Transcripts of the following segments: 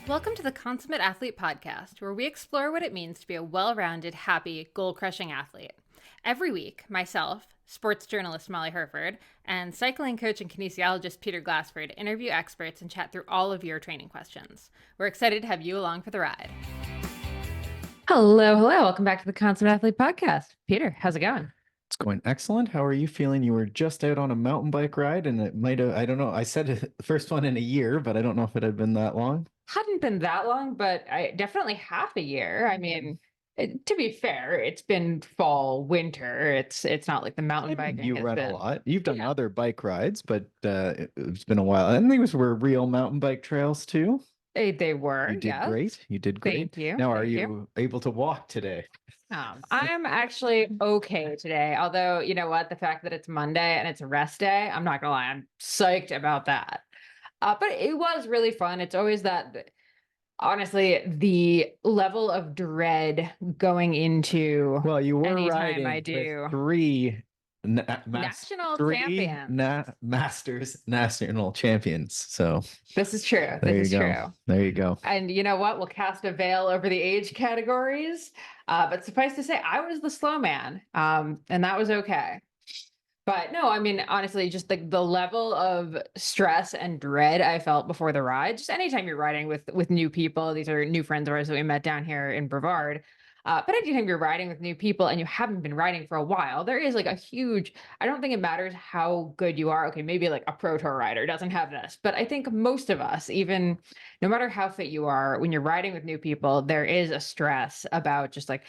Welcome to the Consummate Athlete Podcast, where we explore what it means to be a well-rounded, happy, goal-crushing athlete. Every week, myself, sports journalist Molly Herford, and cycling coach and kinesiologist Peter Glassford interview experts and chat through all of your training questions. We're excited to have you along for the ride. Hello. Welcome back to the Consummate Athlete Podcast. Peter, how's it going? It's going excellent. How are you feeling? You were just out on a mountain bike ride, and it might have, I don't know, I said the first one in a year, but I don't know if it had been that long. Hadn't been that long, but definitely half a year. I mean, to be fair, it's been fall, winter. It's not like the mountain biking You has run been. a lot. You've done Yeah. other bike rides, but it's been a while. And these were real mountain bike trails too. They were, You did yes. great. You did great. Thank you. Now, are Thank you. you able to walk today? I'm actually okay today. Although, you know what? The fact that it's Monday and it's a rest day, I'm not gonna lie, I'm psyched about that. But it was really fun. It's always that, honestly, the level of dread going into Well, you were anytime riding I do with three national three champions. Masters national champions. So This is true. there This you is go. true. There you go. And you know what? We'll cast a veil over the age categories. But suffice to say, I was the slow man. And that was okay. But no, I mean, honestly, just the level of stress and dread I felt before the ride, just anytime you're riding with new people, these are new friends of ours that we met down here in Brevard. But anytime you're riding with new people and you haven't been riding for a while, there is like a huge, I don't think it matters how good you are. Okay, maybe like a pro tour rider doesn't have this, but I think most of us, even no matter how fit you are, when you're riding with new people, there is a stress about just like,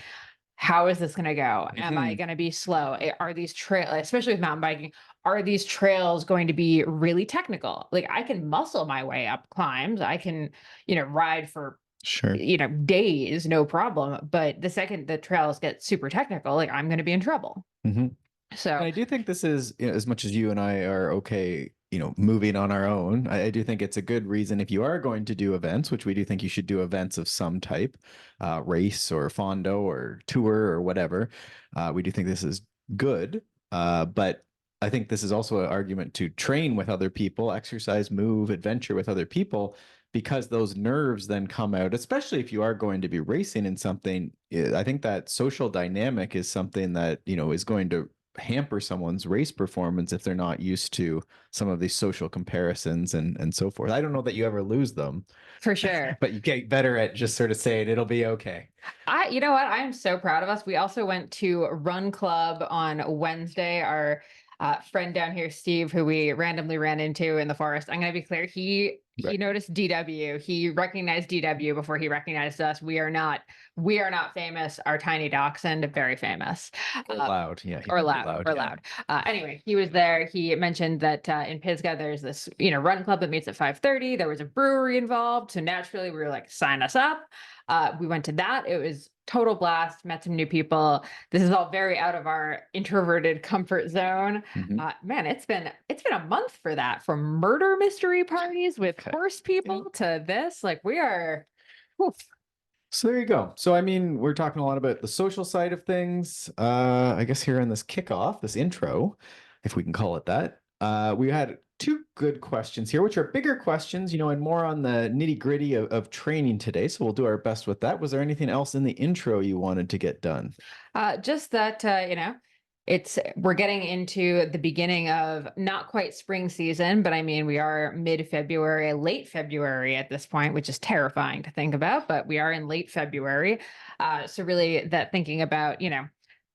how is this going to go? Am I going to be slow? Are these trails, especially with mountain biking, are these trails going to be really technical? Like I can muscle my way up climbs. I can, ride for, Sure. days, no problem. But the second the trails get super technical, like I'm going to be in trouble. Mm-hmm. So And I do think this is, as much as you and I are okay, moving on our own, I do think it's a good reason if you are going to do events, which we do think you should do events of some type, race or fondo or tour or whatever. We do think this is good. But I think this is also an argument to train with other people, exercise, move, adventure with other people, because those nerves then come out, especially if you are going to be racing in something. I think that social dynamic is something that, is going to hamper someone's race performance if they're not used to some of these social comparisons and so forth. I don't know that you ever lose them for sure. but you get better at just sort of saying it'll be okay. You know what? I am so proud of us. We also went to Run Club on Wednesday. Our friend down here, Steve, who we randomly ran into in the forest. I'm going to be clear. He Right. noticed DW. He recognized DW before he recognized us. We are not famous. Our tiny dachshund, very famous. Or loud. Yeah. Or loud. Anyway, he was there. He mentioned that in Pisgah, there's this, run club that meets at 5:30. There was a brewery involved. So naturally we were like, sign us up. We went to that. It was total blast, met some new people. This is all very out of our introverted comfort zone. Man, it's been a month for that, from murder mystery parties with horse people to this. Like we are. Oof. So there you go. So, I mean, we're talking a lot about the social side of things. I guess here in this kickoff, this intro, if we can call it that, we had two good questions here, which are bigger questions, and more on the nitty gritty of training today. So we'll do our best with that. Was there anything else in the intro you wanted to get done? Just that, we're getting into the beginning of not quite spring season, but I mean, we are mid-February, late February at this point, which is terrifying to think about, but we are in late February. So really that thinking about,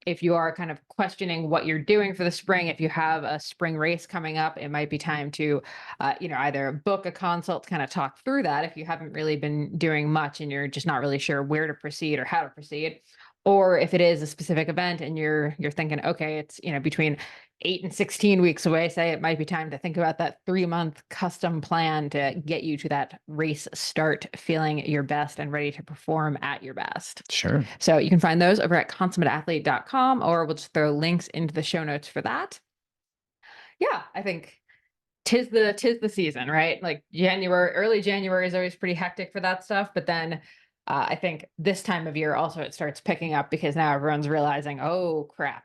if you are kind of questioning what you're doing for the spring, if you have a spring race coming up, it might be time to, either book a consult to kind of talk through that if you haven't really been doing much and you're just not really sure where to proceed or how to proceed. Or if it is a specific event and you're thinking, okay, it's, between 8 and 16 weeks away, say it might be time to think about that 3-month custom plan to get you to that race start feeling your best and ready to perform at your best. Sure. So you can find those over at consummateathlete.com, or we'll just throw links into the show notes for that. Yeah, I think tis the season, right? Like early January is always pretty hectic for that stuff, but then I think this time of year also it starts picking up because now everyone's realizing, oh crap,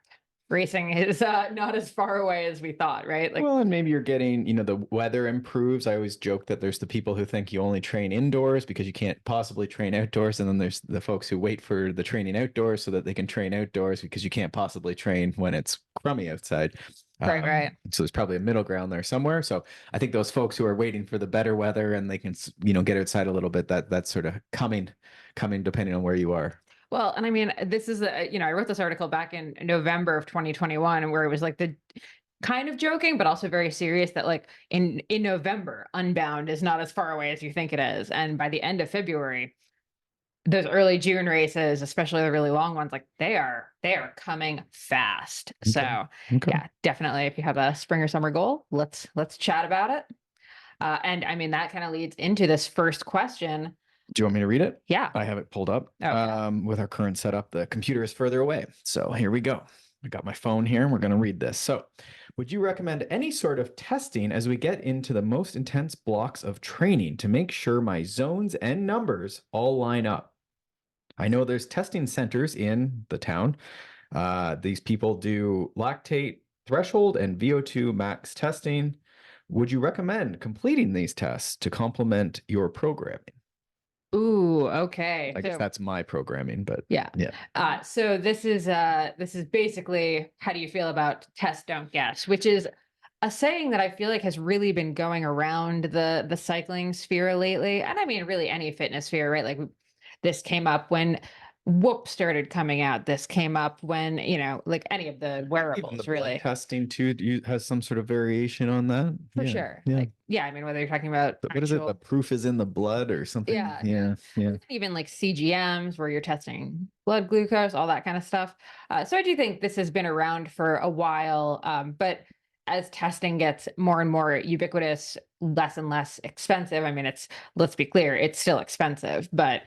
racing is not as far away as we thought, right? Like, Well, and maybe you're getting, the weather improves. I always joke that there's the people who think you only train indoors because you can't possibly train outdoors. And then there's the folks who wait for the training outdoors so that they can train outdoors because you can't possibly train when it's crummy outside. right. So there's probably a middle ground there somewhere. So I think those folks who are waiting for the better weather and they can, get outside a little bit, that's sort of coming depending on where you are. Well, and I mean, this is, I wrote this article back in November of 2021, and where it was like the kind of joking, but also very serious that like in November, Unbound is not as far away as you think it is. And by the end of February, those early June races, especially the really long ones, like they are coming fast. So Okay. yeah, definitely if you have a spring or summer goal, let's chat about it. And I mean, that kind of leads into this first question. Do you want me to read it? Yeah. I have it pulled up. Okay. With our current setup, the computer is further away. So here we go. I got my phone here and we're going to read this. So, would you recommend any sort of testing as we get into the most intense blocks of training to make sure my zones and numbers all line up? I know there's testing centers in the town. These people do lactate threshold and VO2 max testing. Would you recommend completing these tests to complement your programming? Ooh, okay. I guess So that's my programming, but yeah. yeah. So this is basically how do you feel about test don't guess, which is a saying that I feel like has really been going around the cycling sphere lately. And I mean really any fitness sphere, right? Like this came up when Whoop started coming out. This came up when, like any of the Even the wearables blood really. testing too has some sort of variation on that. For Yeah, sure. yeah. Like, yeah, I mean, whether you're talking about What is it? The actual, proof is in the blood or something? yeah, Yeah. even like CGMs where you're testing blood glucose, all that kind of stuff. So I do think this has been around for a while, but as testing gets more and more ubiquitous, less and less expensive. I mean, let's be clear, it's still expensive, but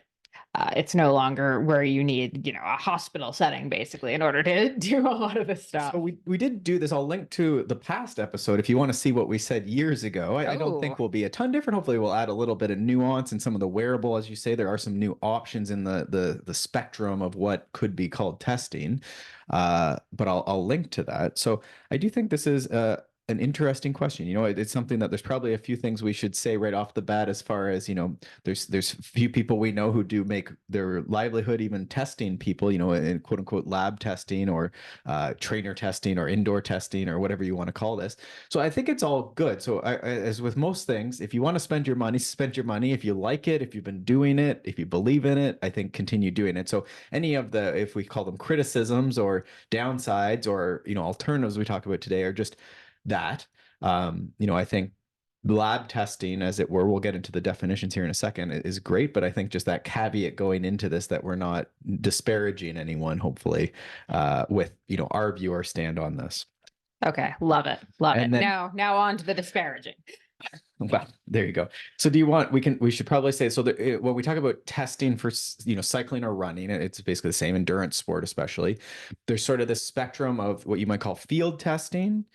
it's no longer where you need, a hospital setting basically in order to do a lot of this stuff. So we did do this. I'll link to the past episode if you want to see what we said years ago. I don't think Oh, we'll be a ton different. Hopefully, we'll add a little bit of nuance in some of the wearable, as you say. There are some new options in the spectrum of what could be called testing. But I'll link to that. So I do think this is an interesting question. It's something that there's probably a few things we should say right off the bat as far as, there's few people we know who do make their livelihood even testing people, in quote unquote lab testing or trainer testing or indoor testing or whatever you want to call this. So I think it's all good. So as with most things, if you want to spend your money, spend your money. If you like it, if you've been doing it, if you believe in it, I think continue doing it. So any of the, if we call them criticisms or downsides or, alternatives we talk about today are just that. I think lab testing, as it were, we'll get into the definitions here in a second, is great. But I think just that caveat going into this, that we're not disparaging anyone, hopefully, with, our view or stand on this. okay. Love it. Love it. And then- Now on to the disparaging. Well, there you go. So we should probably say, so when we talk about testing for, cycling or running, it's basically the same endurance sport, especially, there's sort of this spectrum of what you might call field testing,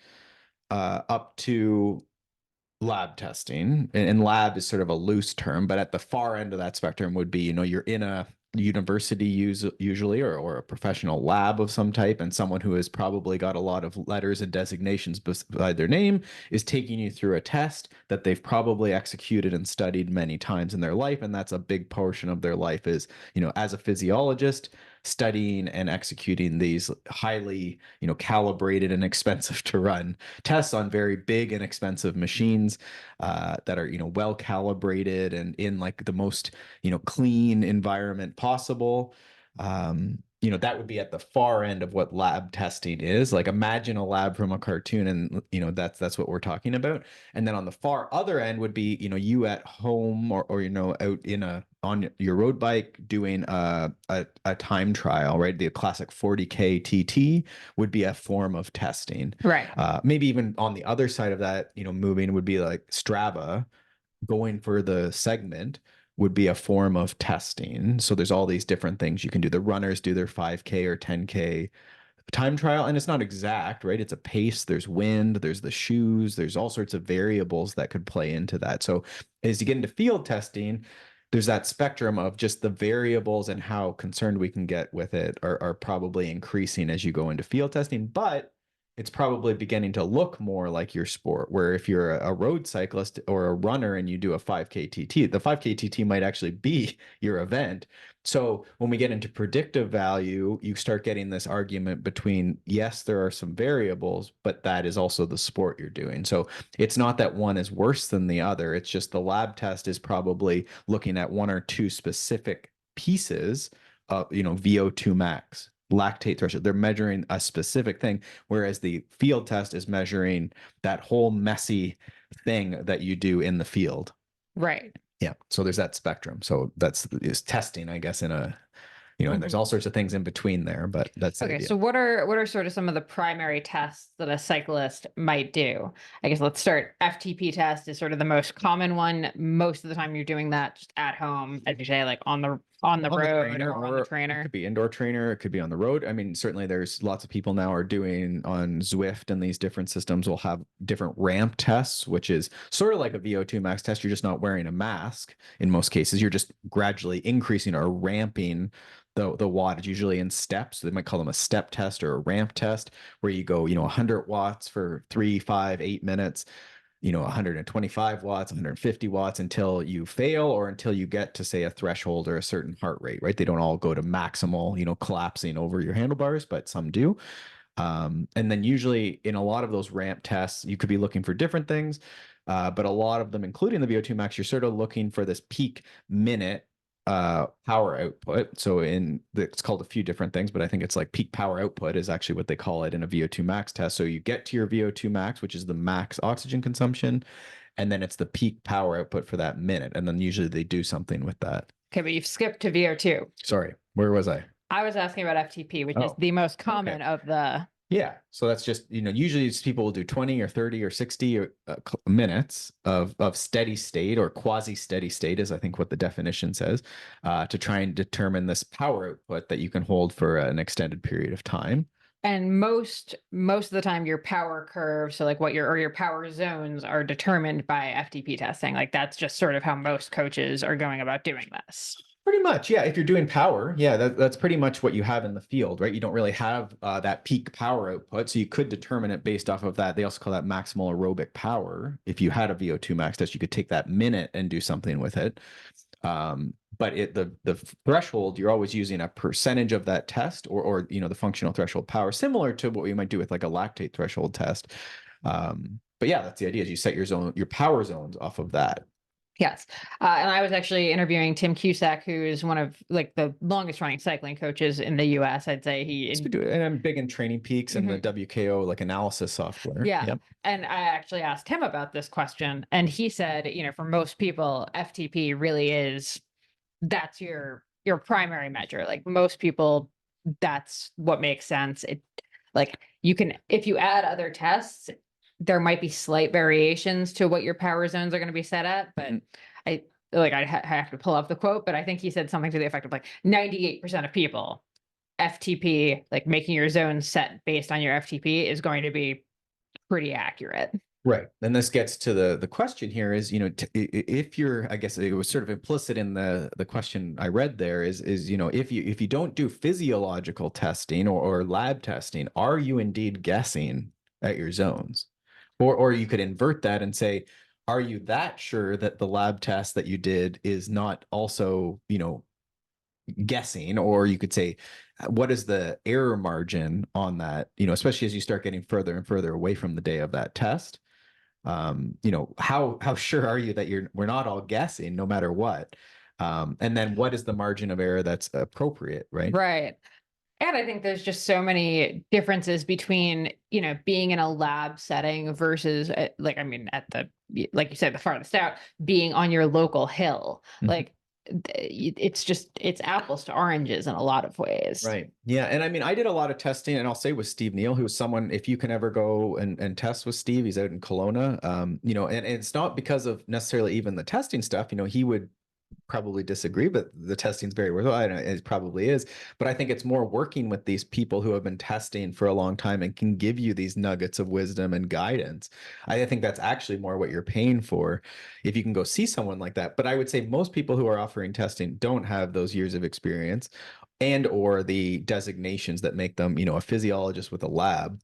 up to lab testing. And lab is sort of a loose term, but at the far end of that spectrum would be, you're in a university usually or a professional lab of some type, and someone who has probably got a lot of letters and designations beside their name is taking you through a test that they've probably executed and studied many times in their life. And that's a big portion of their life is, as a physiologist, studying and executing these highly, calibrated and expensive to run tests on very big and expensive machines that are, well calibrated and in like the most, clean environment possible. That would be at the far end of what lab testing is. Like imagine a lab from a cartoon, and that's what we're talking about. And then on the far other end would be, you at home or out on your road bike doing a time trial, right? The classic 40K TT would be a form of testing. Right. Maybe even on the other side of that, moving would be like Strava going for the segment would be a form of testing. So there's all these different things you can do. The runners do their 5K or 10K time trial, and it's not exact, right? It's a pace, there's wind, there's the shoes, there's all sorts of variables that could play into that. So as you get into field testing, there's that spectrum of just the variables and how concerned we can get with it are probably increasing as you go into field testing, but it's probably beginning to look more like your sport, where if you're a road cyclist or a runner and you do a 5K TT, the 5K TT might actually be your event. So when we get into predictive value, you start getting this argument between, yes, there are some variables, but that is also the sport you're doing. So it's not that one is worse than the other. It's just the lab test is probably looking at one or two specific pieces of, VO2 max, lactate threshold. They're measuring a specific thing, whereas the field test is measuring that whole messy thing that you do in the field. Right. Yeah. So there's that spectrum. So that's is testing, I guess, in a, and there's all sorts of things in between there, but that's the Okay, idea. so what are sort of some of the primary tests that a cyclist might do? I guess let's start. FTP test is sort of the most common one. Most of the time you're doing that just at home, as you say, like on the road or on the It trainer. could be indoor trainer, it could be on the road. I mean, certainly there's lots of people now are doing on Zwift, and these different systems will have different ramp tests, which is sort of like a VO2 max test. You're just not wearing a mask in most cases. You're just gradually increasing or ramping the wattage, usually in steps. They might call them a step test or a ramp test, where you go, 100 watts for 3, 5, 8 minutes, 125 watts, 150 watts until you fail, or until you get to, say, a threshold or a certain heart rate, right? They don't all go to maximal, collapsing over your handlebars, but some do. And then usually in a lot of those ramp tests, you could be looking for different things. But a lot of them, including the VO2 max, you're sort of looking for this peak minute power output. So it's called a few different things, but I think it's like peak power output is actually what they call it in a VO2 max test. So you get to your VO2 max, which is the max oxygen consumption, and then it's the peak power output for that minute. And then usually they do something with that. Okay, but you've skipped to VO2. Sorry, where was I? I was asking about FTP, which is Oh, the most common of the. Yeah. So that's just, usually people will do 20 or 30 or 60 minutes of steady state or quasi steady state, is I think what the definition says, to try and determine this power output that you can hold for an extended period of time. And most of the time your power curve, so like what your power zones are determined by FTP testing. Like that's just sort of how most coaches are going about doing this. Pretty much, yeah. If you're doing power, yeah, that's pretty much what you have in the field, right? You don't really have that peak power output, so you could determine it based off of that. They also call that maximal aerobic power. If you had a VO2 max test, you could take that minute and do something with it. But the threshold, you're always using a percentage of that test, or the functional threshold power, similar to what we might do with like a lactate threshold test. But yeah, that's the idea: is you set your power zones off of that. Yes. And I was actually interviewing Tim Cusack, who is one of like the longest running cycling coaches in the US. I'd say and I'm big in Training Peaks and the WKO like analysis software. Yeah. Yep. And I actually asked him about this question, and he said, for most people, FTP really is, that's your primary measure. Like most people, that's what makes sense. It, like, you can, if you add other tests, there might be slight variations to what your power zones are going to be set at, but I have to pull up the quote, but I think he said something to the effect of like 98% of people, FTP, like making your zone set based on your FTP, is going to be pretty accurate. Right. And this gets to the question here is, if you're, I guess it was sort of implicit in the question I read there is, if you don't do physiological testing or lab testing, are you indeed guessing at your zones? Or you could invert that and say, are you that sure that the lab test that you did is not also, guessing? Or you could say, what is the error margin on that, especially as you start getting further and further away from the day of that test? How sure are you that we're not all guessing no matter what? And then what is the margin of error that's appropriate, right? Right. And I think there's just so many differences between, being in a lab setting versus at like you said, the farthest out, being on your local hill. Mhm. Like it's apples to oranges in a lot of ways. Right. Yeah. And I mean, I did a lot of testing, and I'll say with Steve Neal, who's someone, if you can ever go and test with Steve, he's out in Kelowna, and it's not because of necessarily even the testing stuff, he would probably disagree, but the testing's very worthwhile. I know it probably is, but I think it's more working with these people who have been testing for a long time and can give you these nuggets of wisdom and guidance. I think that's actually more what you're paying for if you can go see someone like that. But I would say most people who are offering testing don't have those years of experience and or the designations that make them, a physiologist with a lab.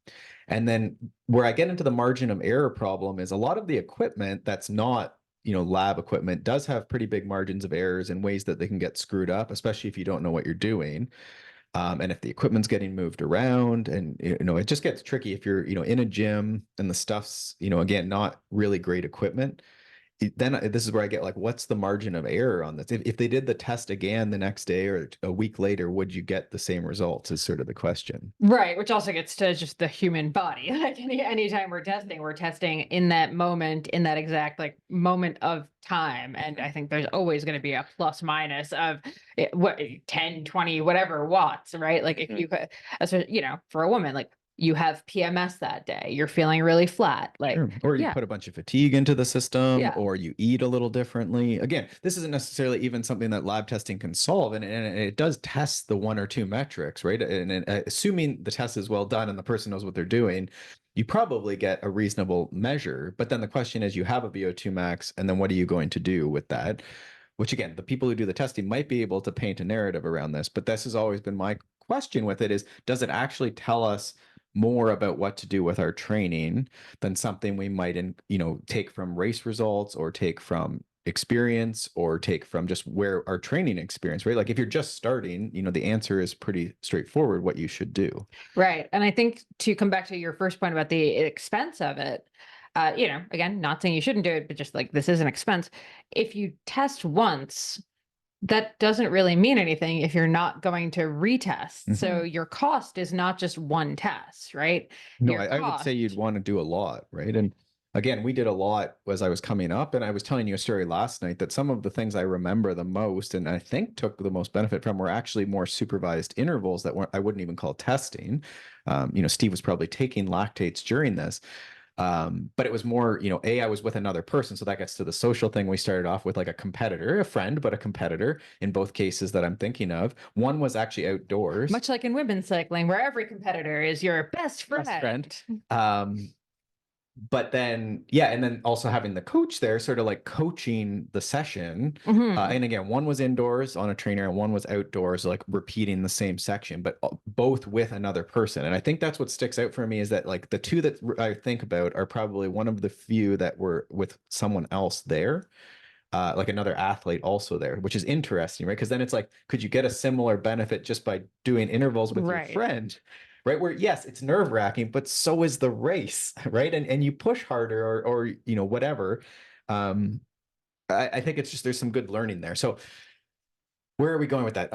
And then where I get into the margin of error problem is a lot of the equipment that's not, lab equipment does have pretty big margins of errors in ways that they can get screwed up, especially if you don't know what you're doing. And if the equipment's getting moved around, and it just gets tricky if you're, in a gym and the stuff's, again, not really great equipment. Then this is where I get like, what's the margin of error on this? If they did the test again the next day or a week later, would you get the same results is sort of the question. Right, which also gets to just the human body. Like anytime we're testing in that moment, in that exact like moment of time. And I think there's always going to be a plus minus of what 10, 20, whatever watts, right? Like if you for a woman, like you have PMS that day, you're feeling really flat. Like, Sure. Or you yeah, put a bunch of fatigue into the system, yeah, or you eat a little differently. Again, this isn't necessarily even something that lab testing can solve, and it does test the one or two metrics, right? And assuming the test is well done and the person knows what they're doing, you probably get a reasonable measure. But then the question is, you have a VO2 max, and then what are you going to do with that? Which again, the people who do the testing might be able to paint a narrative around this, but this has always been my question with it is, does it actually tell us more about what to do with our training than something we might take from race results or take from experience or take from just where our training experience, right? Like if you're just starting, the answer is pretty straightforward what you should do. right. And I think to come back to your first point about the expense of it, again, not saying you shouldn't do it, but just like this is an expense. If you test once, that doesn't really mean anything if you're not going to retest. So your cost is not just one test, right? No, Your I would say you'd cost, want to do a lot, right? And again, we did a lot as I was coming up, and I was telling you a story last night that some of the things I remember the most and I think took the most benefit from were actually more supervised intervals that weren't, I wouldn't even call testing. Steve was probably taking lactates during this. But it was more, I was with another person. So that gets to the social thing. We started off with like a competitor, a friend, but a competitor in both cases that I'm thinking of. One was actually outdoors. much like in women's cycling, where every competitor is your best friend. Best friend. But then, yeah, and then also having the coach there, sort of like coaching the session. And again, one was indoors on a trainer and one was outdoors, like repeating the same section, but both with another person. And I think that's what sticks out for me is that like the two that I think about are probably one of the few that were with someone else there. Like another athlete also there, which is interesting, right? Because then it's like, could you get a similar benefit just by doing intervals with your friend? Right, where yes, it's nerve wracking, but so is the race, right? And you push harder or whatever. I think it's just there's some good learning there. So where are we going with that?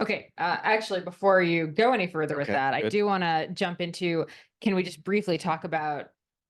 Okay, actually, before you go any further with that, good. I do want to jump into, can we just briefly talk about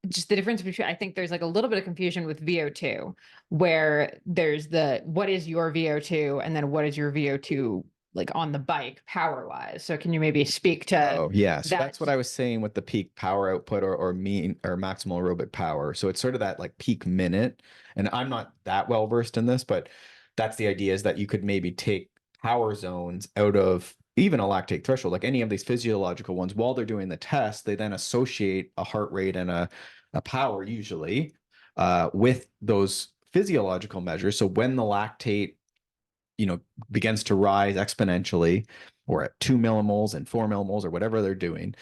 just the difference between, I think there's like a little bit of confusion with VO2, where there's what is your VO2 and then what is your VO2 like on the bike power wise. So can you maybe speak to Oh yeah, so that? that's what I was saying with the peak power output or mean or maximal aerobic power. So it's sort of that like peak minute. And I'm not that well versed in this, but that's the idea is that you could maybe take power zones out of even a lactate threshold, like any of these physiological ones, while they're doing the test, they then associate a heart rate and a power usually with those physiological measures. So when the lactate begins to rise exponentially or at 2 millimoles and 4 millimoles or whatever they're doing,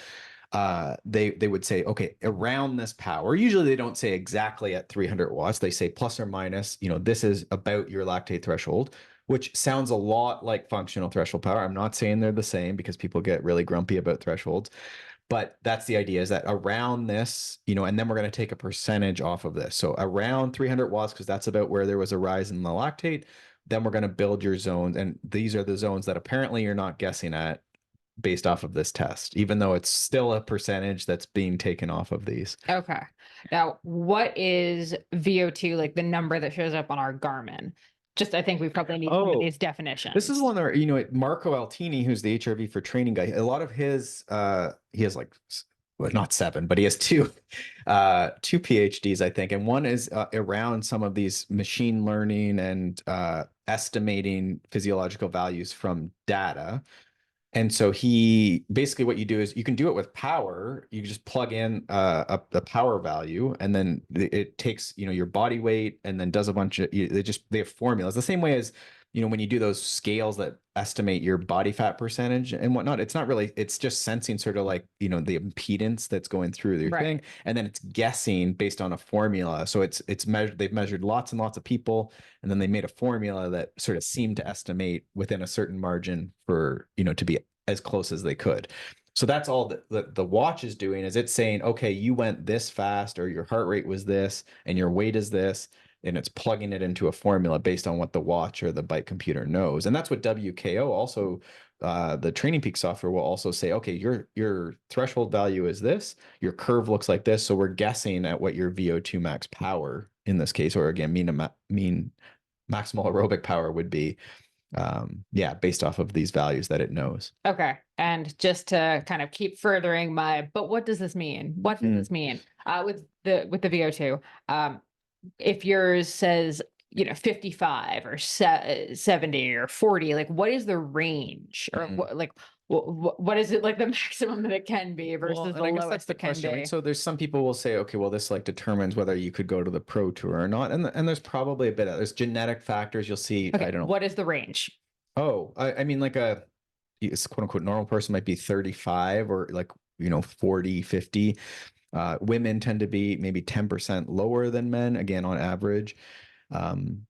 they would say, okay, around this power, usually they don't say exactly at 300 watts, they say plus or minus, this is about your lactate threshold, which sounds a lot like functional threshold power. I'm not saying they're the same because people get really grumpy about thresholds, but that's the idea is that around this, and then we're going to take a percentage off of this. So around 300 watts, because that's about where there was a rise in the lactate, then we're going to build your zones. And these are the zones that apparently you're not guessing at based off of this test, even though it's still a percentage that's being taken off of these. Okay. Now, what is VO2, like the number that shows up on our Garmin? Just, I think we probably need some of these definitions. This is one where, Marco Altini, who's the HRV for training guy, a lot of his, he has like well, not seven, but he has two PhDs, I think, and one is around some of these machine learning and estimating physiological values from data. And so he basically what you do is you can do it with power. You just plug in a power value, and then it takes your body weight, and then does a bunch of they have formulas the same way as when you do those scales that estimate your body fat percentage and whatnot. It's not really, it's just sensing sort of like the impedance that's going through your Right. thing, and then it's guessing based on a formula. So it's measured. They've measured lots and lots of people, and then they made a formula that sort of seemed to estimate within a certain margin for to be as close as they could. So that's all that the watch is doing, is it's saying, okay, you went this fast, or your heart rate was this, and your weight is this, and it's plugging it into a formula based on what the watch or the bike computer knows. And that's what WKO also, the Training Peak software will also say, okay, your threshold value is this, your curve looks like this, so we're guessing at what your VO2 max power in this case, or again, mean maximal aerobic power would be, yeah, based off of these values that it knows. Okay. And just to kind of keep furthering but what does this mean? What does this mean? With the VO2, if yours says, 55 or 70 or 40, like what is the range, or what is it, like the maximum that it can be versus Well, the and I guess that's lowest the it can question, be? right? So there's some people will say, okay, well, this like determines whether you could go to the pro tour or not. And there's probably a bit of, there's genetic factors. You'll see, Okay. I don't know. What is the range? Oh, I mean, like it's quote unquote normal person might be 35, or like, 40, 50. Women tend to be maybe 10% lower than men, again, on average. Um,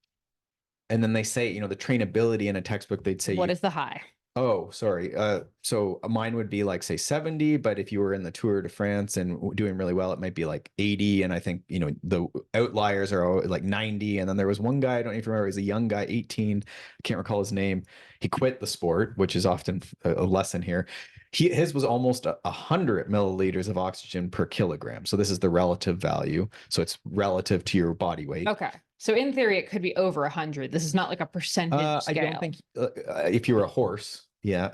and then they say, the trainability in a textbook, they'd say What is the high? oh, sorry. So mine would be like say 70, but if you were in the Tour de France and doing really well, it might be like 80. And I think, the outliers are like 90. And then there was one guy, I don't even remember, he was a young guy, 18. I can't recall his name. He quit the sport, which is often a lesson here. His was almost 100 milliliters of oxygen per kilogram. So this is the relative value. So it's relative to your body weight. Okay. So in theory, it could be over 100. This is not like a percentage I don't scale. think if you were a horse, yeah.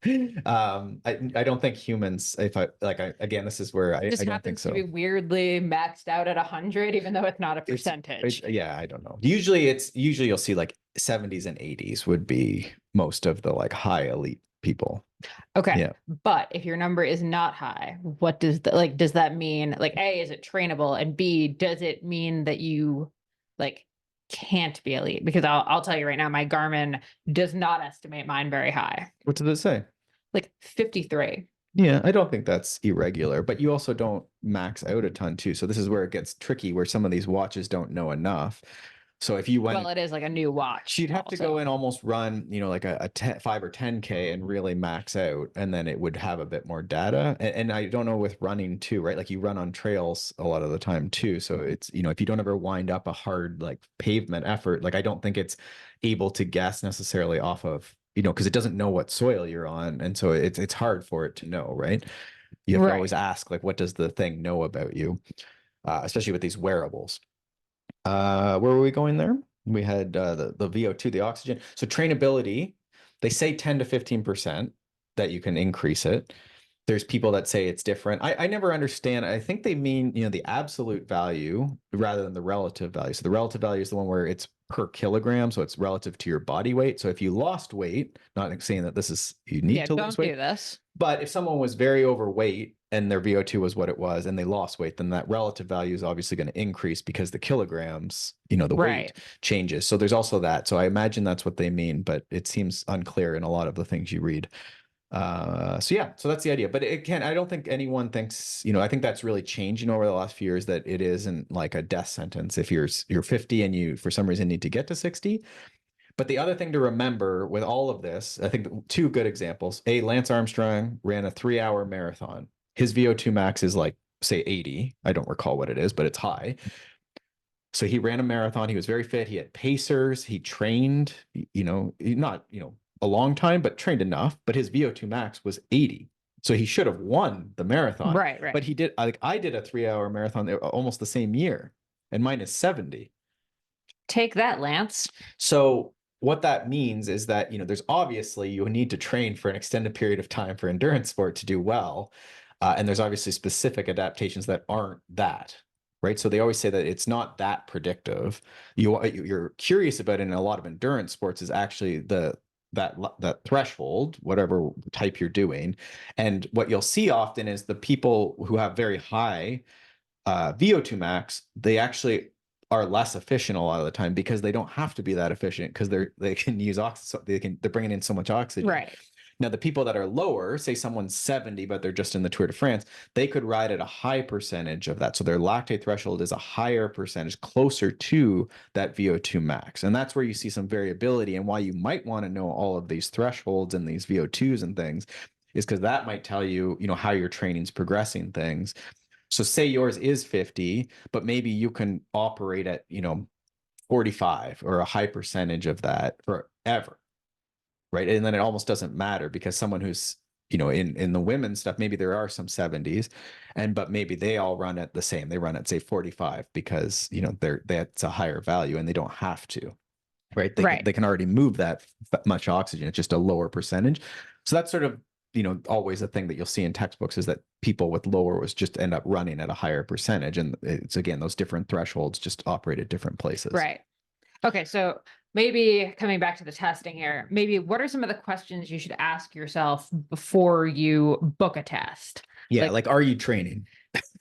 I don't think humans, if again, this is where It just I don't think happens to be so. weirdly maxed out at 100, even though it's not a It's percentage. yeah, I don't know. Usually you'll see like 70s and 80s would be most of the like high elite people. Okay. Yeah. But if your number is not high, what does does that mean? Like, A, is it trainable? And B, does it mean that you like can't be elite? Because I'll tell you right now, my Garmin does not estimate mine very high. What does it say? Like 53. Yeah, I don't think that's irregular, but you also don't max out a ton too. So this is where it gets tricky, where some of these watches don't know enough. So if you went, Well, it is like a new watch. you'd have to go and almost run, like a 5 or 10K and really max out, and then it would have a bit more data. And I don't know with running too, right? Like you run on trails a lot of the time too. So it's, if you don't ever wind up a hard like pavement effort, like I don't think it's able to guess necessarily off of, because it doesn't know what soil you're on. And so it's hard for it to know, right? You have to always ask, like, what does the thing know about you? Especially with these wearables. Where were we going there? We had the VO2, the oxygen. So trainability, they say 10 to 15% that you can increase it. There's people that say it's different. I never understand. I think they mean, the absolute value rather than the relative value. So the relative value is the one where it's per kilogram. So it's relative to your body weight. So if you lost weight, not saying that this is, you need to lose weight. Don't do this. But if someone was very overweight and their VO2 was what it was and they lost weight, then that relative value is obviously going to increase because the kilograms, the weight changes. So there's also that. So I imagine that's what they mean, but it seems unclear in a lot of the things you read. So yeah, so that's the idea. But I don't think anyone thinks, I think that's really changing over the last few years, that it isn't like a death sentence if you're 50 and you for some reason need to get to 60. But the other thing to remember with all of this, I think two good examples. Lance Armstrong ran a 3-hour marathon. His VO2 max is like, say, 80. I don't recall what it is, but it's high. So he ran a marathon. He was very fit. He had pacers. He trained, not, a long time, but trained enough. But his VO2 max was 80. So he should have won the marathon. Right. But he did, like I did a 3-hour marathon almost the same year, and mine is 70. Take that, Lance. So what that means is that, there's obviously you need to train for an extended period of time for endurance sport to do well. And there's obviously specific adaptations that aren't that, right? So they always say that it's not that predictive. You're curious about it in a lot of endurance sports is actually that threshold, whatever type you're doing. And what you'll see often is the people who have very high VO2 max, they actually are less efficient a lot of the time because they don't have to be that efficient because they can use oxygen, they're bringing in so much oxygen. Right. Now, the people that are lower, say someone's 70, but they're just in the Tour de France, they could ride at a high percentage of that. So their lactate threshold is a higher percentage, closer to that VO2 max. And that's where you see some variability and why you might want to know all of these thresholds and these VO2s and things is because that might tell you, how your training's progressing things. So say yours is 50, but maybe you can operate at, 45 or a high percentage of that forever. Right. And then it almost doesn't matter because someone who's, in the women's stuff, maybe there are some 70s but maybe they all run at the same. They run at say 45 because, that's a higher value and they don't have to. Right. They can already move that much oxygen. It's just a lower percentage. So that's sort of, always a thing that you'll see in textbooks is that people with lower was just end up running at a higher percentage. And it's, again, those different thresholds just operate at different places. Right. Okay. So maybe coming back to the testing here, maybe what are some of the questions you should ask yourself before you book a test? Yeah. Like are you training?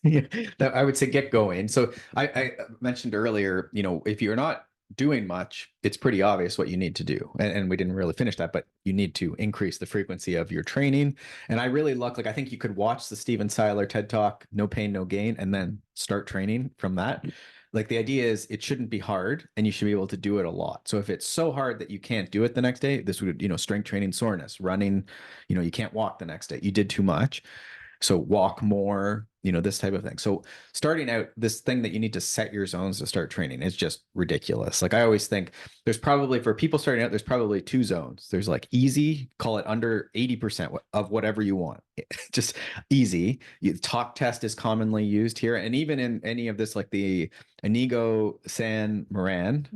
That I would say get going. So I mentioned earlier, if you're not doing much, it's pretty obvious what you need to do. And we didn't really finish that, but you need to increase the frequency of your training. And I really I think you could watch the Steven Seiler TED Talk, No Pain, No Gain, and then start training from that. Like the idea is it shouldn't be hard and you should be able to do it a lot. So if it's so hard that you can't do it the next day, this would, strength training, soreness, running, you can't walk the next day. You did too much. So walk more, this type of thing. So starting out, this thing that you need to set your zones to start training is just ridiculous. Like I always think there's probably, for people starting out, there's probably 2 zones. There's like easy, call it under 80% of whatever you want. Just easy. Talk test is commonly used here. And even in any of this, like the Inigo San Milan,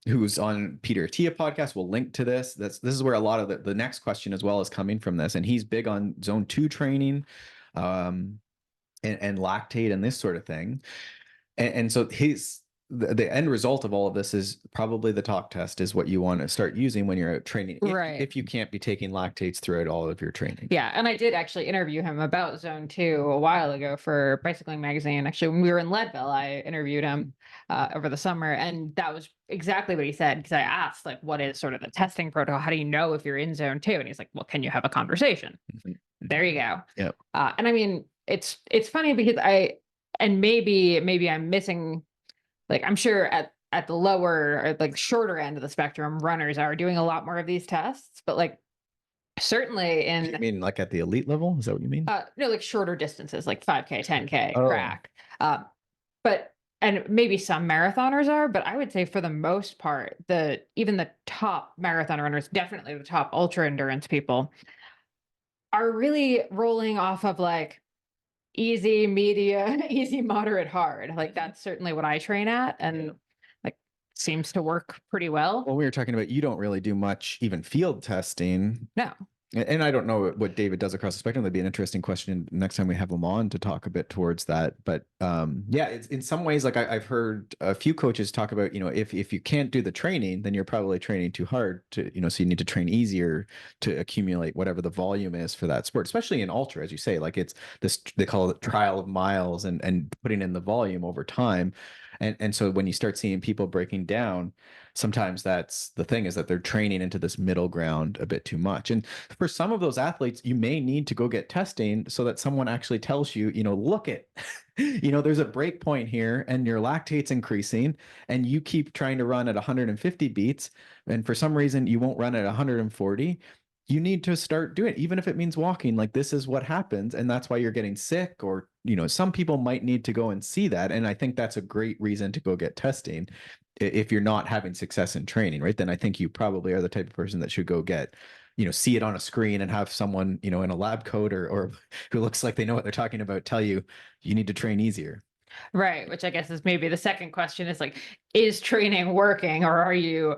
who's on Peter Attia podcast. We'll link to this. This is where a lot of the next question as well is coming from this. And he's big on zone 2 training, and lactate and this sort of thing. And so the end result of all of this is probably the talk test is what you want to start using when you're out training. If you can't be taking lactates throughout all of your training. Yeah. And I did actually interview him about zone 2 a while ago for Bicycling Magazine. Actually, when we were in Leadville, I interviewed him over the summer, and that was exactly what he said. Because I asked, like, what is sort of the testing protocol? How do you know if you're in zone 2? And he's like, well, can you have a conversation? Mm-hmm. There you go. Yeah. And I mean, it's funny because maybe I'm missing, like, I'm sure at the lower or like shorter end of the spectrum, runners are doing a lot more of these tests, but like certainly I mean, like at the elite level, is that what you mean? No, like shorter distances, like 5K, 10K track. And maybe some marathoners are, but I would say for the most part, even the top marathon runners, definitely the top ultra endurance people, are really rolling off of like easy, easy, moderate, hard. Like that's certainly what I train at, and like seems to work pretty well. Well, we were talking about you don't really do much even field testing. No. And I don't know what David does across the spectrum. That'd be an interesting question next time we have him on to talk a bit towards that. But yeah, it's in some ways, like I've heard a few coaches talk about, if you can't do the training, then you're probably training too hard to, so you need to train easier to accumulate whatever the volume is for that sport, especially in ultra, as you say, like it's this, they call it trial of miles and putting in the volume over time. And so when you start seeing people breaking down, sometimes that's the thing is that they're training into this middle ground a bit too much. And for some of those athletes, you may need to go get testing so that someone actually tells you, look at, there's a break point here and your lactate's increasing and you keep trying to run at 150 beats. And for some reason you won't run at 140. You need to start doing it, even if it means walking. Like this is what happens. And that's why you're getting sick, or, some people might need to go and see that. And I think that's a great reason to go get testing. If you're not having success in training, right, then I think you probably are the type of person that should go get, see it on a screen and have someone, in a lab coat or who looks like they know what they're talking about tell you, you need to train easier. Right, which I guess is maybe the second question is like, is training working or are you,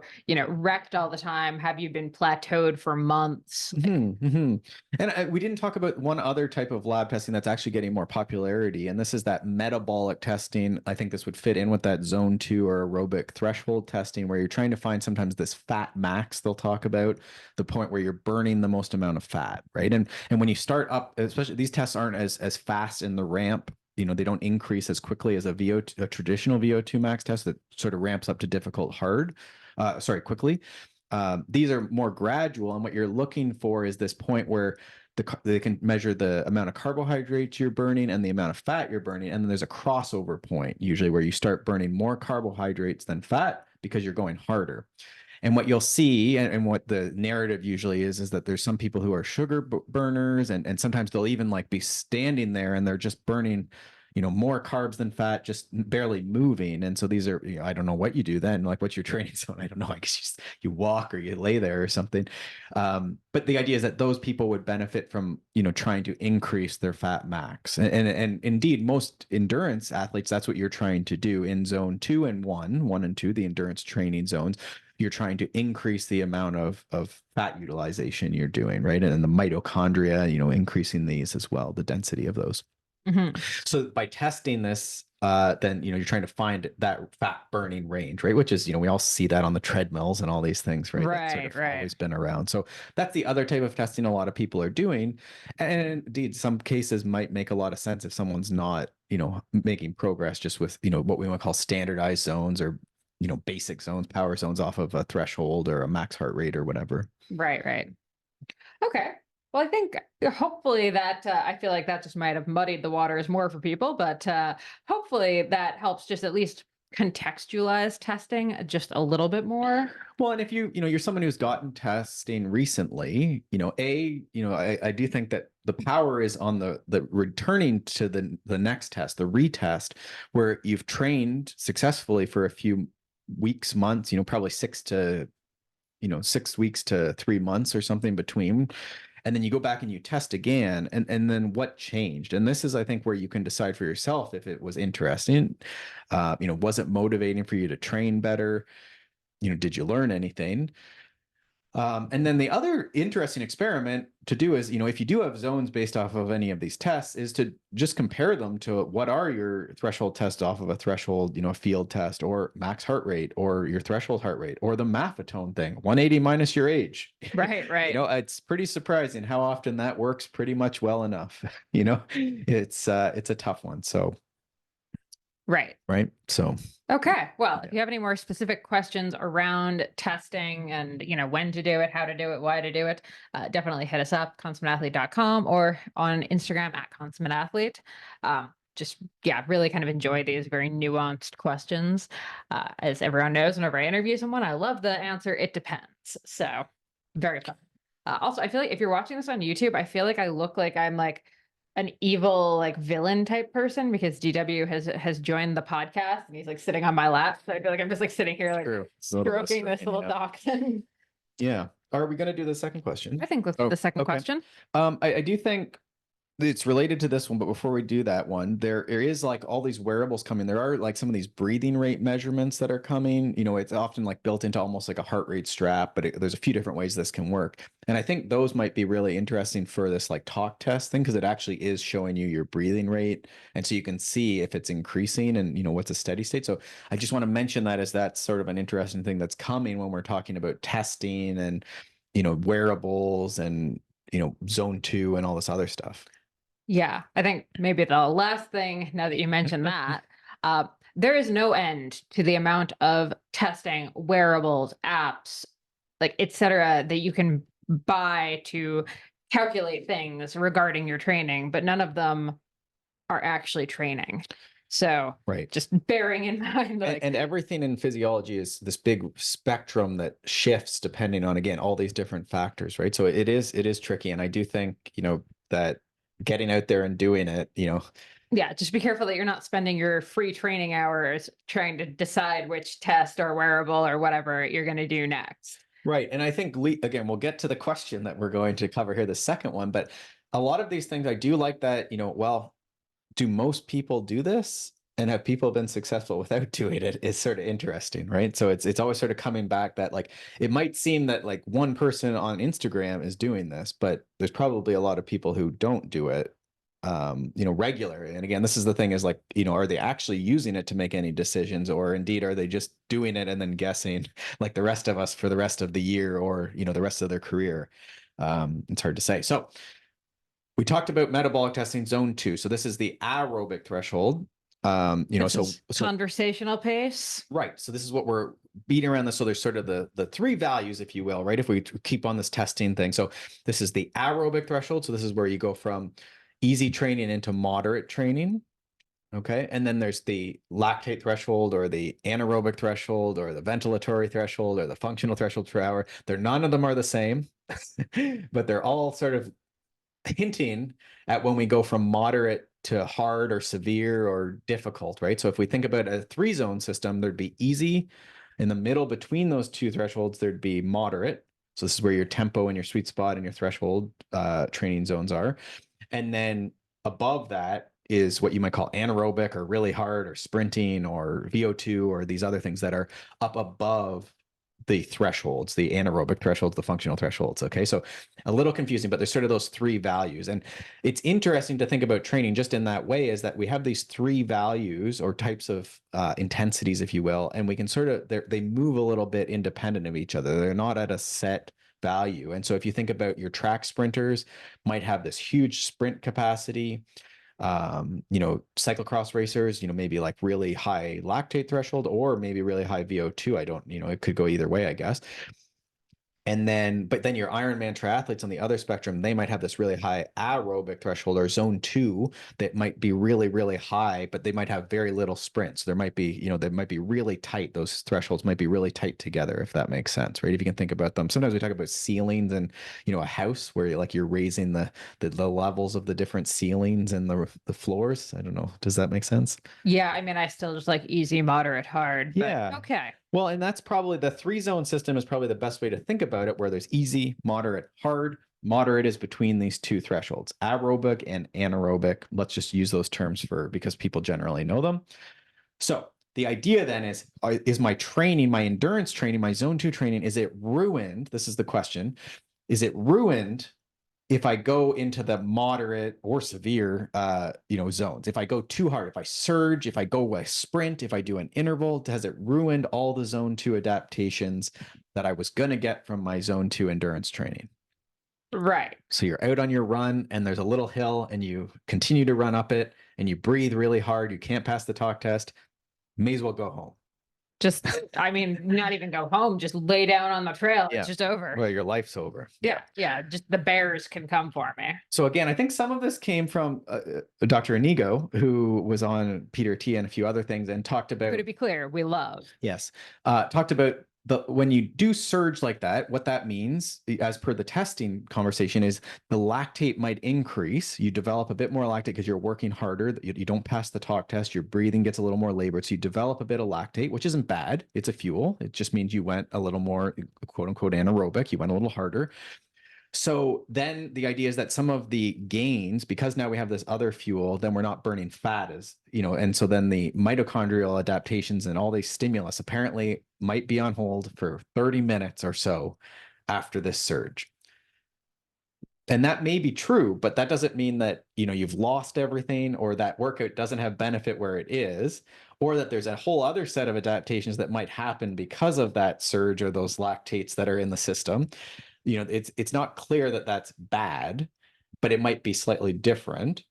wrecked all the time? Have you been plateaued for months? Like, And we didn't talk about one other type of lab testing that's actually getting more popularity, and this is that metabolic testing. I think this would fit in with that zone 2 or aerobic threshold testing, where you're trying to find sometimes this fat max they'll talk about, the point where you're burning the most amount of fat, right? And when you start up, especially these tests aren't as fast in the ramp. They don't increase as quickly as a traditional VO2 max test that sort of ramps up to difficult hard, quickly. These are more gradual, and what you're looking for is this point where they can measure the amount of carbohydrates you're burning and the amount of fat you're burning, and then there's a crossover point usually where you start burning more carbohydrates than fat because you're going harder. And what you'll see, and what the narrative usually is that there's some people who are sugar burners, and sometimes they'll even like be standing there and they're just burning, more carbs than fat, just barely moving. And so these are, I don't know what you do then, like what's your training zone? I don't know. I guess you walk or you lay there or something. But the idea is that those people would benefit from, trying to increase their fat max. And indeed, most endurance athletes, that's what you're trying to do in zone 2 and 1 and 2, the endurance training zones. You're trying to increase the amount of fat utilization you're doing, right? And the mitochondria, increasing these as well, the density of those. mhm. So by testing this, then you're trying to find that fat burning range, right? Which is, we all see that on the treadmills and all these things, right? That's sort Right, of right. always been around. So that's the other type of testing a lot of people are doing. And indeed, some cases might make a lot of sense if someone's not, making progress just with, what we want to call standardized zones, or basic zones, power zones off of a threshold or a max heart rate or whatever. Right, right. Okay. Well, I think hopefully that I feel like that just might have muddied the waters more for people, but hopefully that helps just at least contextualize testing just a little bit more. Well, and if you're someone who's gotten testing recently, I do think that the power is on the returning to the next test, the retest, where you've trained successfully for a few weeks, months, probably 6 weeks to 3 months or something between. And then you go back and you test again, and then what changed? And this is, I think, where you can decide for yourself if it was interesting. Was it motivating for you to train better? Did you learn anything? And then the other interesting experiment to do is, if you do have zones based off of any of these tests, is to just compare them to what are your threshold tests off of a threshold, a field test, or max heart rate, or your threshold heart rate, or the Maffetone thing, 180 minus your age. Right, right. It's pretty surprising how often that works pretty much well enough. It's a tough one. So, Right. right. So, Okay. Well, if you have any more specific questions around testing and, when to do it, how to do it, why to do it, definitely hit us up, consummateathlete.com, or on Instagram at consummateathlete. Just, yeah, really kind of enjoy these very nuanced questions. As everyone knows, whenever I interview someone, I love the answer, it depends. So very fun. Also, I feel like if you're watching this on YouTube, I feel like I look like I'm like an evil like villain type person because DW has joined the podcast and he's like sitting on my lap. So I feel like I'm just like sitting here like true. stroking this little dachshund. Yeah. Are we going to do the second question? I think let's do the second question. I do think it's related to this one, but before we do that one, there is like all these wearables coming. There are like some of these breathing rate measurements that are coming. It's often like built into almost like a heart rate strap, but there's a few different ways this can work. And I think those might be really interesting for this like talk test thing, because it actually is showing you your breathing rate. And so you can see if it's increasing and, what's a steady state. So I just want to mention that as that's sort of an interesting thing that's coming when we're talking about testing and, wearables and, zone 2 and all this other stuff. Yeah, I think maybe the last thing, now that you mentioned that, there is no end to the amount of testing, wearables, apps, like et cetera, that you can buy to calculate things regarding your training, but none of them are actually training. So Right. just bearing in mind, like, and everything in physiology is this big spectrum that shifts depending on, again, all these different factors, right? So it is tricky. And I do think, that getting out there and doing it, yeah, just be careful that you're not spending your free training hours trying to decide which test or wearable or whatever you're going to do next. Right. And I think, again, we'll get to the question that we're going to cover here, the second one, but a lot of these things, I do like that, well, do most people do this? and have people been successful without doing it is sort of interesting, right? So it's always sort of coming back that like it might seem that like one person on Instagram is doing this, but there's probably a lot of people who don't do it regularly. And again, this is the thing is like, are they actually using it to make any decisions, or indeed are they just doing it and then guessing like the rest of us for the rest of the year, or the rest of their career? It's hard to say. So we talked about metabolic testing zone 2. So this is the aerobic threshold. This So is conversational pace. right. So this is what we're beating around this. So there's sort of the three values, if you will, right? If we keep on this testing thing. So this is the aerobic threshold. So this is where you go from easy training into moderate training. Okay. And then there's the lactate threshold, or the anaerobic threshold, or the ventilatory threshold, or the functional threshold per hour. None of them are the same, but they're all sort of hinting at when we go from moderate to hard or severe or difficult, right? So if we think about a 3-zone system, there'd be easy. In the middle between those two thresholds, there'd be moderate. So this is where your tempo and your sweet spot and your threshold training zones are. And then above that is what you might call anaerobic, or really hard, or sprinting, or VO2, or these other things that are up above the thresholds, the anaerobic thresholds, the functional thresholds. Okay. So a little confusing, but there's sort of those three values. And it's interesting to think about training just in that way, is that we have these three values or types of intensities, if you will, and we can sort of, they move a little bit independent of each other. They're not at a set value. And so if you think about your track sprinters might have this huge sprint capacity, cyclocross racers, maybe like really high lactate threshold, or maybe really high VO2. I don't, it could go either way, I guess. And then, but then your Ironman triathletes on the other spectrum, they might have this really high aerobic threshold, or zone 2, that might be really, really high, but they might have very little sprints. There might be, they might be really tight. Those thresholds might be really tight together, if that makes sense, right? If you can think about them. Sometimes we talk about ceilings and, a house where you're raising the levels of the different ceilings and the floors. I don't know. Does that make sense? Yeah. I mean, I still just like easy, moderate, hard. But Yeah. okay. Well, and that's probably the 3-zone system is probably the best way to think about it, where there's easy, moderate, hard. Moderate is between these two thresholds, aerobic and anaerobic. Let's just use those terms because people generally know them. So the idea then is my training, my endurance training, my zone 2 training, is it ruined? This is the question. Is it ruined if I go into the moderate or severe, zones? If I go too hard, if I surge, if I go a sprint, if I do an interval, has it ruined all the zone 2 adaptations that I was going to get from my zone 2 endurance training? Right. So you're out on your run and there's a little hill and you continue to run up it and you breathe really hard. You can't pass the talk test. May as well go home. Just, I mean, not even go home, just lay down on the trail. Yeah. It's just over. Well, your life's over. Yeah. Yeah. Just the bears can come for me. So again, I think some of this came from Dr. Inigo, who was on Peter T and a few other things and talked about. Could it be clear? We love. Yes. Talked about when you do surge like that, what that means, as per the testing conversation, is the lactate might increase. You develop a bit more lactate because you're working harder. You don't pass the talk test. Your breathing gets a little more labored. So you develop a bit of lactate, which isn't bad. It's a fuel. It just means you went a little more, quote unquote, anaerobic. You went a little harder. So then the idea is that some of the gains, because now we have this other fuel, then we're not burning fat and so then the mitochondrial adaptations and all these stimulus apparently might be on hold for 30 minutes or so after this surge. And that may be true, but that doesn't mean that, you've lost everything, or that workout doesn't have benefit where it is, or that there's a whole other set of adaptations that might happen because of that surge or those lactates that are in the system. It's not clear that that's bad, but it might be slightly different.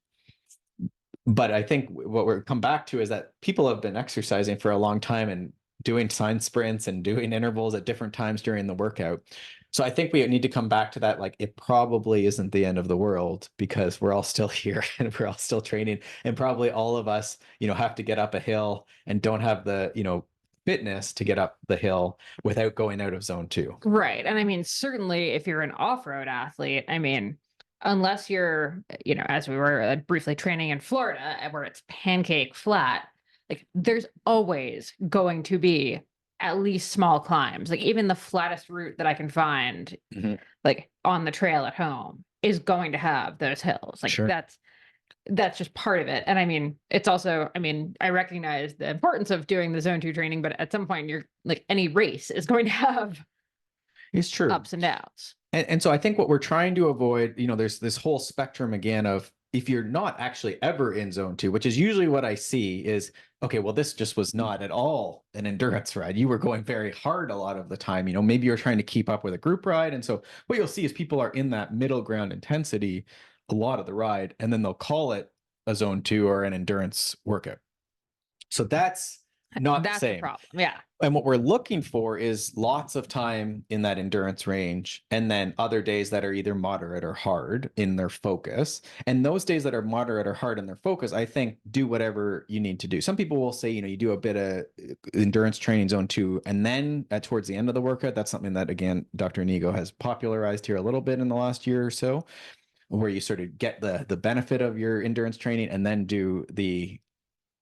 But I think what we're come back to is that people have been exercising for a long time and doing time sprints and doing intervals at different times during the workout. So I think we need to come back to that. Like, it probably isn't the end of the world, because we're all still here and we're all still training. And probably all of us, have to get up a hill and don't have the, fitness to get up the hill without going out of zone 2. Right. And I mean, certainly if you're an off-road athlete, I mean, unless you're, as we were briefly training in Florida, where it's pancake flat, like there's always going to be at least small climbs. Like even the flattest route that I can find, like on the trail at home, is going to have those hills. Like Sure. that's that's just part of it. And I mean, it's also, I mean, I recognize the importance of doing the zone 2 training, but at some point you're like any race is going to have It's true. ups and downs. And so I think what we're trying to avoid, there's this whole spectrum again of if you're not actually ever in zone 2, which is usually what I see is, okay, well, this just was not at all an endurance ride. You were going very hard a lot of the time. Maybe you're trying to keep up with a group ride. And so what you'll see is people are in that middle ground intensity a lot of the ride, and then they'll call it a zone 2 or an endurance workout. So that's not the That's the same. problem. Yeah. And what we're looking for is lots of time in that endurance range, and then other days that are either moderate or hard in their focus. And those days that are moderate or hard in their focus, I think, do whatever you need to do. Some people will say, you do a bit of endurance training zone 2, and then towards the end of the workout, that's something that, again, Dr. Inigo has popularized here a little bit in the last year or so, where you sort of get the benefit of your endurance training and then do the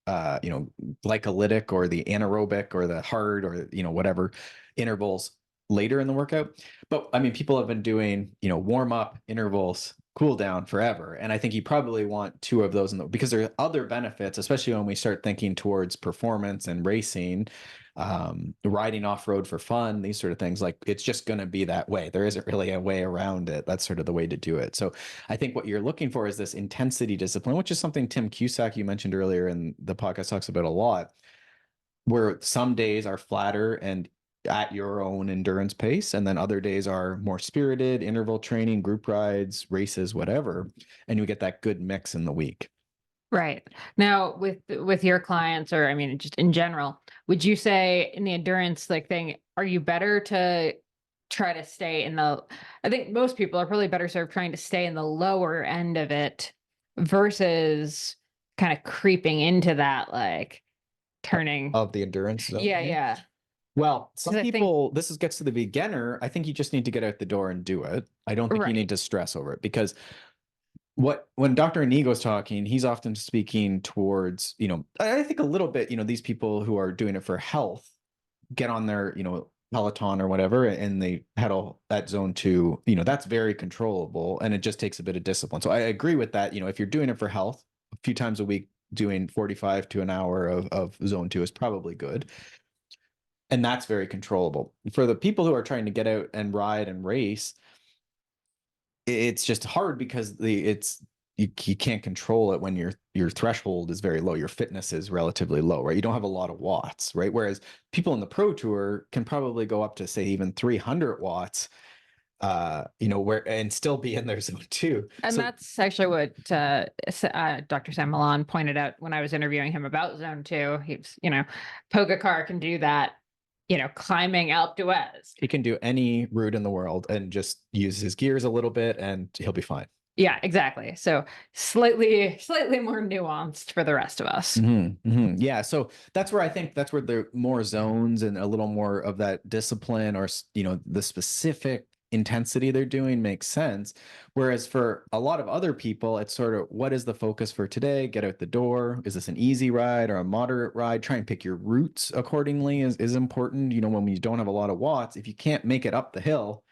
glycolytic or the anaerobic or the hard or, whatever intervals later in the workout. But I mean, people have been doing, warm up intervals, cool down forever. And I think you probably want 2 of those because there are other benefits, especially when we start thinking towards performance and racing, riding off-road for fun, these sort of things. Like, it's just going to be that way. There isn't really a way around it. That's sort of the way to do it. So I think what you're looking for is this intensity discipline, which is something Tim Cusack, you mentioned earlier in the podcast, talks about a lot, where some days are flatter and at your own endurance pace, and then other days are more spirited, interval training, group rides, races, whatever, and you get that good mix in the week. Right. Now with your clients, or I mean, just in general, would you say in the endurance thing, are you better to try to stay in I think most people are probably better served trying to stay in the lower end of it versus kind of creeping into that, turning of the endurance zone? Yeah. Well, some I think- people, gets to the beginner. I think you just need to get out the door and do it. I don't think you Right. need to stress over it, because when Dr. Inigo is talking, he's often speaking towards, I think a little bit, these people who are doing it for health get on their, Peloton or whatever, and they pedal at zone 2, that's very controllable, and it just takes a bit of discipline. So I agree with that. If you're doing it for health, a few times a week, doing 45 to an hour of zone 2 is probably good. And that's very controllable. For the people who are trying to get out and ride and race, it's just hard because you can't control it when your threshold is very low. Your fitness is relatively low, right? You don't have a lot of watts, right? Whereas people in the Pro Tour can probably go up to, say, even 300 watts, and still be in their zone 2. And that's actually what Dr. Sam Milan pointed out when I was interviewing him about zone 2. He's, Pogacar can do that, climbing Alpe d'Huez. He can do any route in the world and just use his gears a little bit, and he'll be fine. Yeah, exactly. So slightly more nuanced for the rest of us. Yeah. So that's where the more zones and a little more of that discipline, or, the specific intensity they're doing makes sense. Whereas for a lot of other people, it's sort of, what is the focus for today? Get out the door. Is this an easy ride or a moderate ride? Try and pick your routes accordingly is important. When you don't have a lot of watts, if you can't make it up the hill,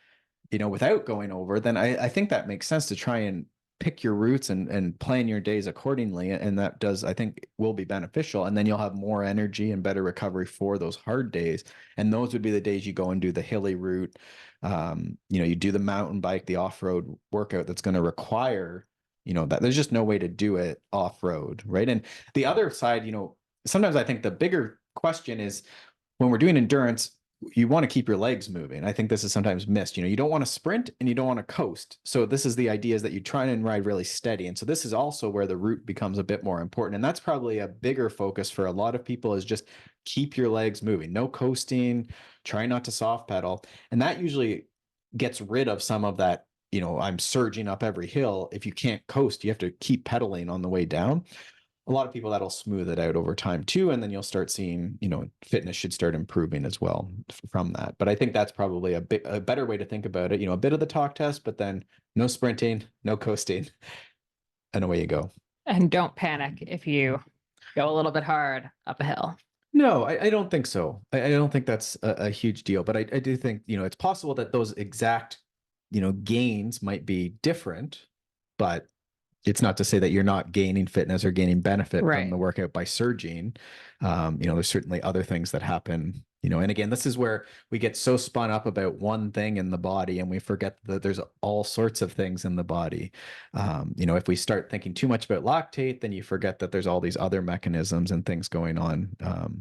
without going over, then I think that makes sense to try and pick your routes and plan your days accordingly. And that does, I think, will be beneficial. And then you'll have more energy and better recovery for those hard days. And those would be the days you go and do the hilly route. You do the mountain bike, the off-road workout that's going to require, that there's just no way to do it off-road. Right. And the other side, sometimes I think the bigger question is, when we're doing endurance, you want to keep your legs moving. I think this is sometimes missed. You don't want to sprint and you don't want to coast. So this is the idea, is that you try and ride really steady. And so this is also where the route becomes a bit more important. And that's probably a bigger focus for a lot of people, is just keep your legs moving, no coasting, try not to soft pedal. And that usually gets rid of some of that, I'm surging up every hill. If you can't coast, you have to keep pedaling on the way down. A lot of people, that'll smooth it out over time too. And then you'll start seeing, fitness should start improving as well from that. But I think that's probably a better way to think about it. A bit of the talk test, but then no sprinting, no coasting, and away you go. And don't panic if you go a little bit hard up a hill. No, I don't think so. I don't think that's a huge deal, but I do think, it's possible that those exact, gains might be different, but it's not to say that you're not gaining fitness or gaining benefit from Right. the workout by surging. There's certainly other things that happen, and again, this is where we get so spun up about one thing in the body and we forget that there's all sorts of things in the body. If we start thinking too much about lactate, then you forget that there's all these other mechanisms and things going on,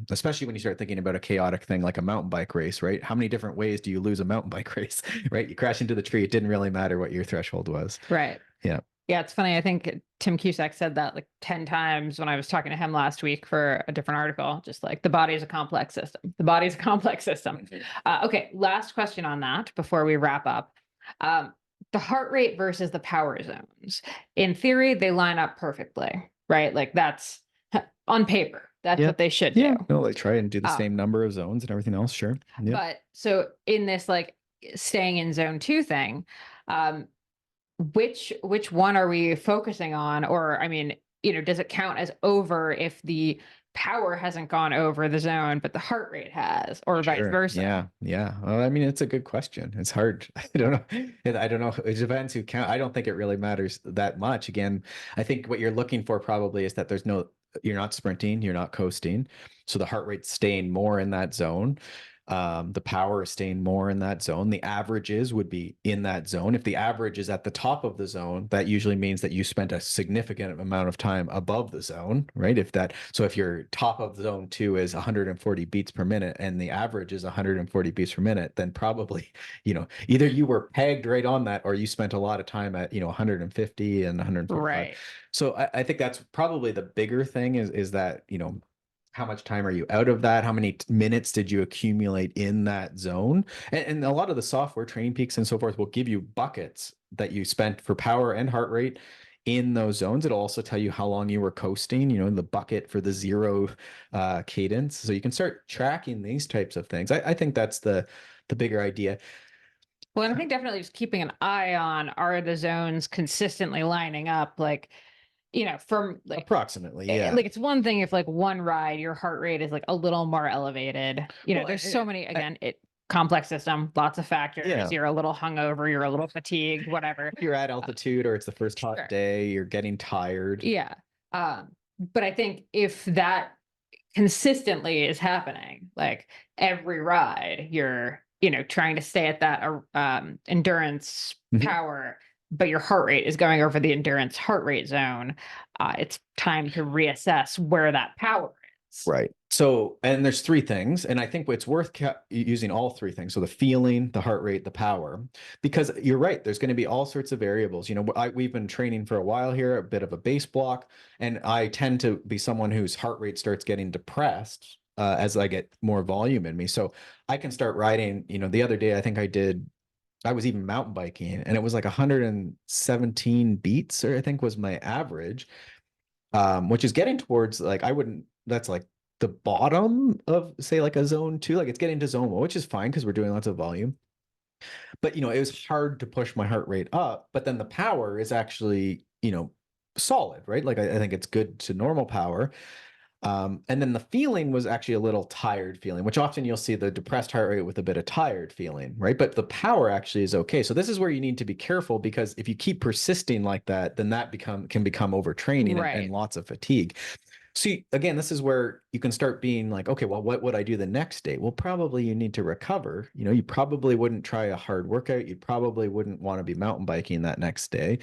especially when you start thinking about a chaotic thing like a mountain bike race, right? How many different ways do you lose a mountain bike race, right? You crash into the tree. It didn't really matter what your threshold was. Right. Yeah. Yeah, it's funny. I think Tim Cusack said that like 10 times when I was talking to him last week for a different article, just like the body is a complex system. The body is a complex system. Okay, last question on that before we wrap up. The heart rate versus the power zones. In theory, they line up perfectly, right? Like that's on paper. That's Yeah. what they should Yeah. do. No, they try and do the Um, same number of zones and everything else. Sure. Yeah. But so in this like staying in zone 2 thing, um, which one are we focusing on? Or I mean, does it count as over if the power hasn't gone over the zone, but the heart rate has, or vice Sure. versa? Yeah. Yeah. Well, I mean, it's a good question. It's hard. I don't know. I don't know. It depends who count. I don't think it really matters that much. Again, I think what you're looking for probably is that you're not sprinting, you're not coasting. So the heart rate's staying more in that zone. The power is staying more in that zone. The averages would be in that zone. If the average is at the top of the zone, that usually means that you spent a significant amount of time above the zone, right? So if your top of zone 2 is 140 beats per minute and the average is 140 beats per minute, then probably, either you were pegged right on that or you spent a lot of time at, 150 and 145. Right. So I think that's probably the bigger thing is that, how much time are you out of that? How many minutes did you accumulate in that zone? And a lot of the software, Training Peaks and so forth, will give you buckets that you spent for power and heart rate in those zones. It'll also tell you how long you were coasting, the bucket for the zero cadence. So you can start tracking these types of things. I think that's the bigger idea. Well, and I think definitely just keeping an eye on, are the zones consistently lining up? Like, from like Approximately, yeah. like it's one thing if like one ride your heart rate is like a little more elevated. Well, There's so many, again, complex system, lots of factors. Yeah. You're a little hungover, you're a little fatigued, whatever. You're at altitude or it's the first hot Sure. day, you're getting tired. Yeah. But I think if that consistently is happening, like every ride, you're, trying to stay at that endurance Mhm. power, but your heart rate is going over the endurance heart rate zone, it's time to reassess where that power is. Right. So, and there's three things, and I think it's worth using all three things. So the feeling, the heart rate, the power, because you're right. There's going to be all sorts of variables. We've been training for a while here, a bit of a base block, and I tend to be someone whose heart rate starts getting depressed as I get more volume in me. So I can start riding. The other day, I was even mountain biking, and it was like 117 beats, or I think was my average, which is getting towards like that's like the bottom of say like a zone 2, like it's getting to zone 1, which is fine because we're doing lots of volume. But it was hard to push my heart rate up, but then the power is actually solid, right? Like I think it's good to normal power. And then the feeling was actually a little tired feeling, which often you'll see the depressed heart rate with a bit of tired feeling, right? But the power actually is okay. So this is where you need to be careful, because if you keep persisting like that, then that can become overtraining Right. and lots of fatigue. So again, this is where you can start being like, okay, well, what would I do the next day? Well, probably you need to recover. You probably wouldn't try a hard workout. You probably wouldn't want to be mountain biking that next day.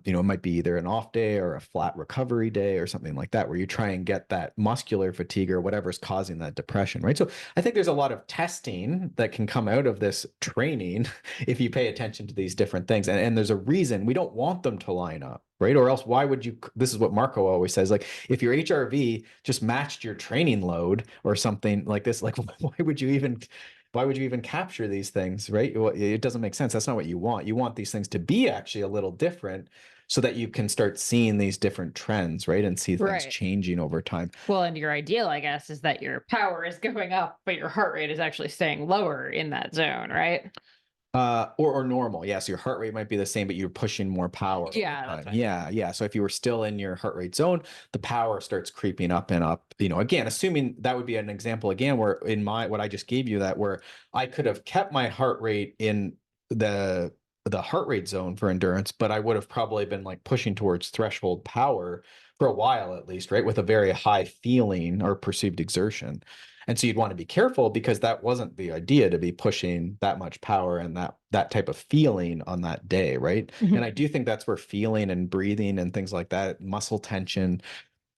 It might be either an off day or a flat recovery day or something like that, where you try and get that muscular fatigue or whatever's causing that depression, right? So I think there's a lot of testing that can come out of this training if you pay attention to these different things. And there's a reason we don't want them to line up, right? Or else why would you? This is what Marco always says, like if your HRV just matched your training load or something like this, like why would you even capture these things, right? It doesn't make sense. That's not what you want. You want these things to be actually a little different so that you can start seeing these different trends, right? And see things changing over time. Well, and your ideal, I guess, is that your power is going up, but your heart rate is actually staying lower in that zone, right? Or normal. Yeah. So your heart rate might be the same, but you're pushing more power. Yeah. That's right. Yeah. Yeah. So if you were still in your heart rate zone, the power starts creeping up and up, again, assuming that would be an example again, where what I just gave you, that where I could have kept my heart rate in the the heart rate zone for endurance, but I would have probably been like pushing towards threshold power for a while at least, right? With a very high feeling or perceived exertion. And so you'd want to be careful because that wasn't the idea, to be pushing that much power and that type of feeling on that day, right? Mhm. And I do think that's where feeling and breathing and things like that, muscle tension,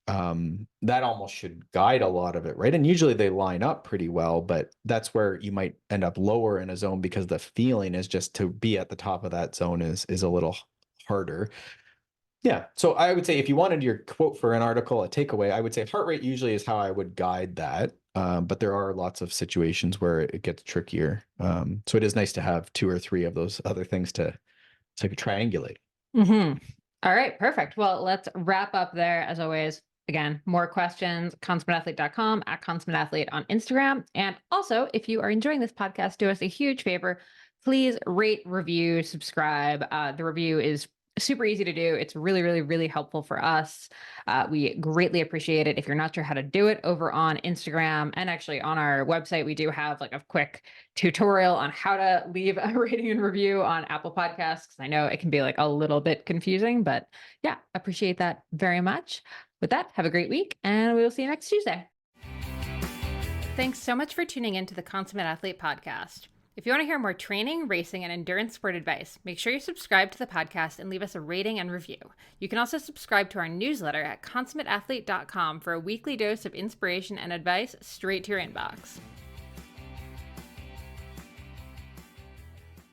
that almost should guide a lot of it, right? And usually they line up pretty well, but that's where you might end up lower in a zone because the feeling is just to be at the top of that zone is a little harder. Yeah. So I would say if you wanted your quote for an article, a takeaway, I would say heart rate usually is how I would guide that. But there are lots of situations where it gets trickier. So it is nice to have 2 or 3 of those other things to triangulate. All right, perfect. Well, let's wrap up there. As always, again, more questions, consummateathlete.com, at consummateathlete on Instagram. And also, if you are enjoying this podcast, do us a huge favor. Please rate, review, subscribe. The review is super easy to do. It's really, really, really helpful for us. We greatly appreciate it. If you're not sure how to do it, over on Instagram and actually on our website, we do have like a quick tutorial on how to leave a rating and review on Apple Podcasts, because I know it can be like a little bit confusing, but yeah, appreciate that very much. With that, have a great week, and we will see you next Tuesday. Thanks so much for tuning in to the Consummate Athlete podcast. If you want to hear more training, racing, and endurance sport advice, make sure you subscribe to the podcast and leave us a rating and review. You can also subscribe to our newsletter at consummateathlete.com for a weekly dose of inspiration and advice straight to your inbox.